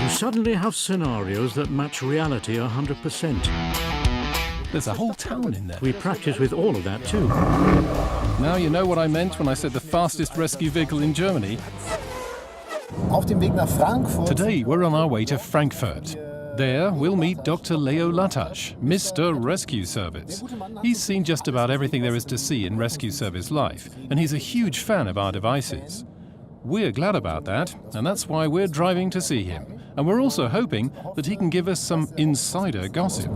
You suddenly have scenarios that match reality 100%. There's a whole town in there. We practice with all of that too. Now you know what I meant when I said the fastest rescue vehicle in Germany. Auf dem Weg nach Frankfurt. Today we're on our way to Frankfurt. There we'll meet Dr. Leo Latasch, Mr. Rescue Service. He's seen just about everything there is to see in rescue service life, and he's a huge fan of our devices. We're glad about that, and that's why we're driving to see him. And we're also hoping that he can give us some insider gossip.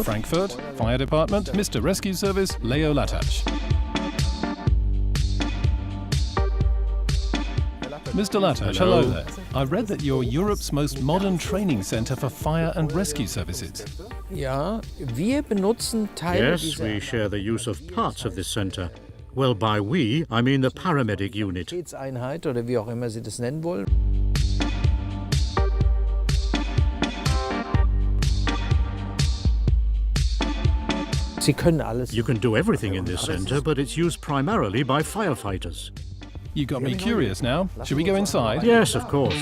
Frankfurt, Fire Department, Mr. Rescue Service, Leo Latasch. Mr. Latasch, hello there. I read that you're Europe's most modern training center for fire and rescue services. Ja, wir benutzen Teile Yes, dieser we share the use of parts of this center. Well, by we, I mean the paramedic unit. Einheit oder wie auch immer Sie das nennen wollen. Sie können alles. You can do everything in this center, but it's used primarily by firefighters. You got me curious now. Should we go inside? Yes, of course.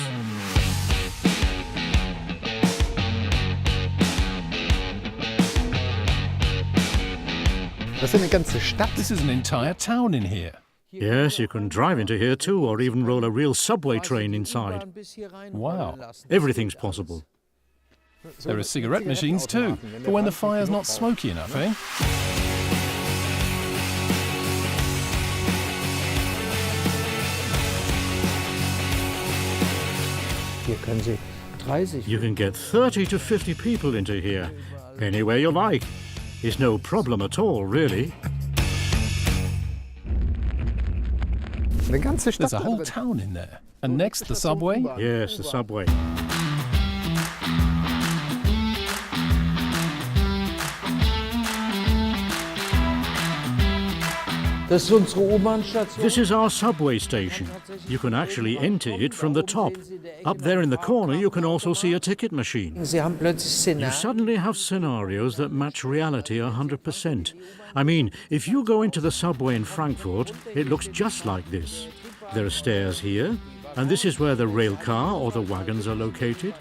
Das ist eine ganze Stadt. This is an entire town in here. Yes, you can drive into here too, or even roll a real subway train inside. Wow. Everything's possible. There are cigarette machines too, for when the fire's not smoky enough, eh? Hier können Sie 30. You can get 30 to 50 people into here, anywhere you like. It's no problem at all, really. Eine ganze Stadt. There's a whole town in there. And next, the subway? Yes, the subway. Das ist unsere U-Bahn-Station. This is our subway station. You can actually enter it from the top. Up there in the corner, you can also see a ticket machine. Sie haben plötzlich You Szenarien. suddenly have scenarios that match reality 100%. I mean, if you go into the subway in Frankfurt, it looks just like this. There are stairs here, and this is where the rail car or the wagons are located.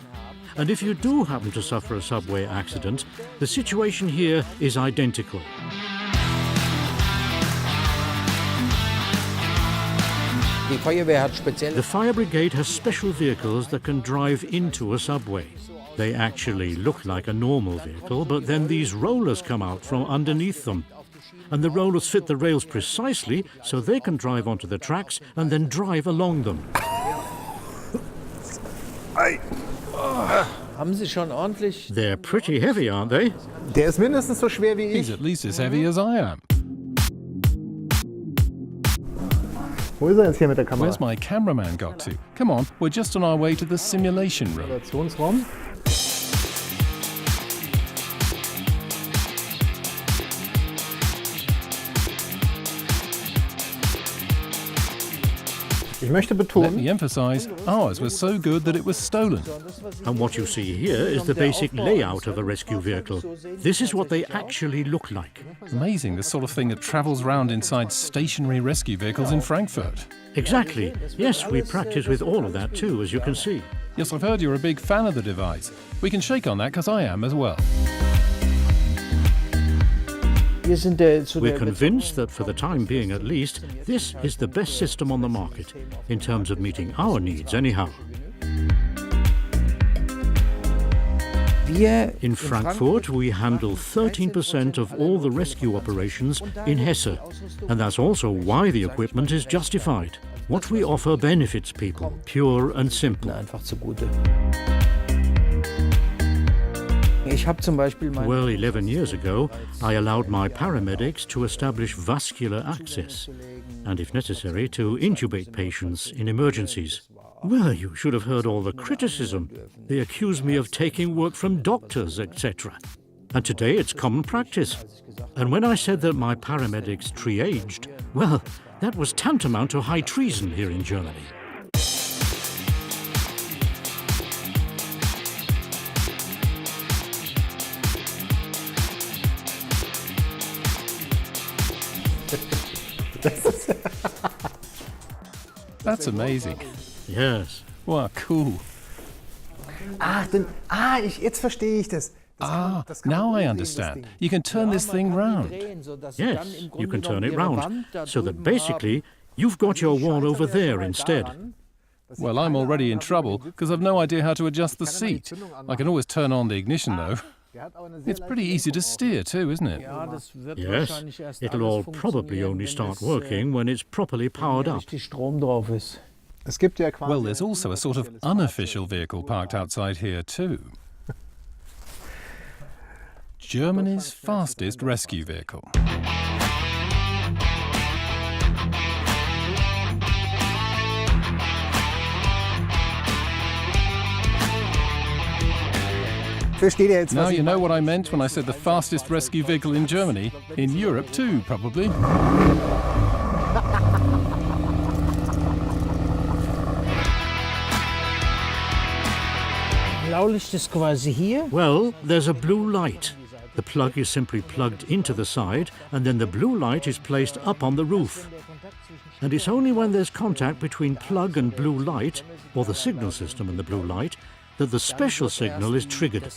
And if you do happen to suffer a subway accident, the situation here is identical. Die Feuerwehr hat spezielle. The fire brigade has special vehicles that can drive into a subway. They actually look like a normal vehicle, but then these rollers come out from underneath them. And the rollers fit the rails precisely so they can drive onto the tracks and then drive along them. Haben Sie schon ordentlich. They're pretty heavy, aren't they? Der ist mindestens so schwer wie He's ich. at least as heavy as I am. Wo ist er jetzt hier mit der Kamera? Where's my cameraman got to? Come on, we're just on our way to the simulation room. Simulationsraum. Ich möchte Let betonen, me emphasize, ours was so good that it was stolen. And what you see here is the basic layout of a rescue vehicle. This is what they actually look like. Amazing, the sort of thing that travels round inside stationary rescue vehicles in Frankfurt. Exactly. Yes, we practice with all of that too, as you can see. Yes, I've heard you're a big fan of the device. We can shake on that because I am as well. Wir sind zu We're der convinced that for the time being at least, this is the best system on the market, in terms of meeting our needs anyhow. Wir In Frankfurt, we handle 13% of all the rescue operations in Hesse. And that's also why the equipment is justified. What we offer benefits people, pure and simple. einfach zugute. Ich habe zum Beispiel mein Well, 11 years ago, I allowed my paramedics to establish vascular access, and if necessary, to intubate patients in emergencies. Well, you should have heard all the criticism. They accuse me of taking work from doctors, etc. And today it's common practice. And when I said that my paramedics triaged, well, that was tantamount to high treason here in Germany. That's amazing. Yes. Wow, cool. Jetzt verstehe ich das. Now I understand. You can turn this thing round. Yes, you can turn it round, so that basically you've got your wall over there instead. Well, I'm already in trouble because I've no idea how to adjust the seat. I can always turn on the ignition though. It's pretty easy to steer too, isn't it? Yes, it'll all probably only start working when it's properly powered up. Well, there's also a sort of unofficial vehicle parked outside here too. Germany's fastest rescue vehicle. Now you know what I meant when I said the fastest rescue vehicle in Germany. In Europe too, probably. Well, there's a blue light. The plug is simply plugged into the side, and then the blue light is placed up on the roof. And it's only when there's contact between plug and blue light, or the signal system and the blue light, that the special signal is triggered.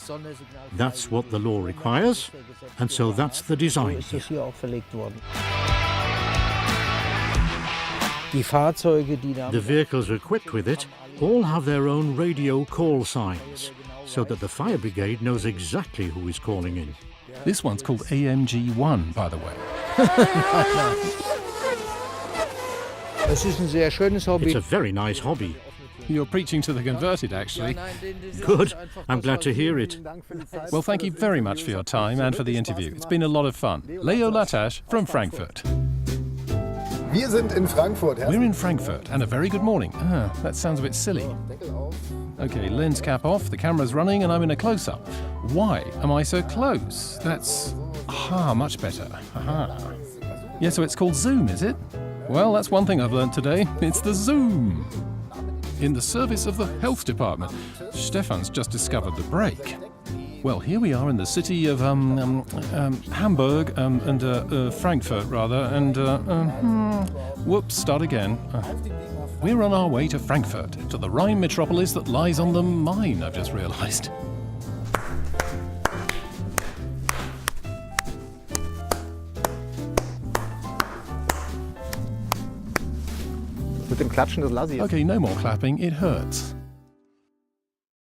That's what the law requires, and so that's the design here. The vehicles equipped with it all have their own radio call signs, so that the fire brigade knows exactly who is calling in. This one's called AMG1, by the way. It's a very nice hobby. You're preaching to the converted, actually. Good. I'm glad to hear it. Well, thank you very much for your time and for the interview. It's been a lot of fun. Leo Latasch from Frankfurt. We're in Frankfurt, and a very good morning. That sounds a bit silly. Okay, lens cap off, the camera's running, and I'm in a close-up. Why am I so close? That's... much better. Yeah, so it's called zoom, is it? Well, that's one thing I've learned today. It's the zoom. In the service of the health department. Stefan's just discovered the brake. Well, here we are in the city of Hamburg and Frankfurt, rather, and whoops, start again. We're on our way to Frankfurt, to the Rhine metropolis that lies on the Main, I've just realised. Mit dem Klatschen, das lasse ich jetzt. Okay, no more clapping, it hurts.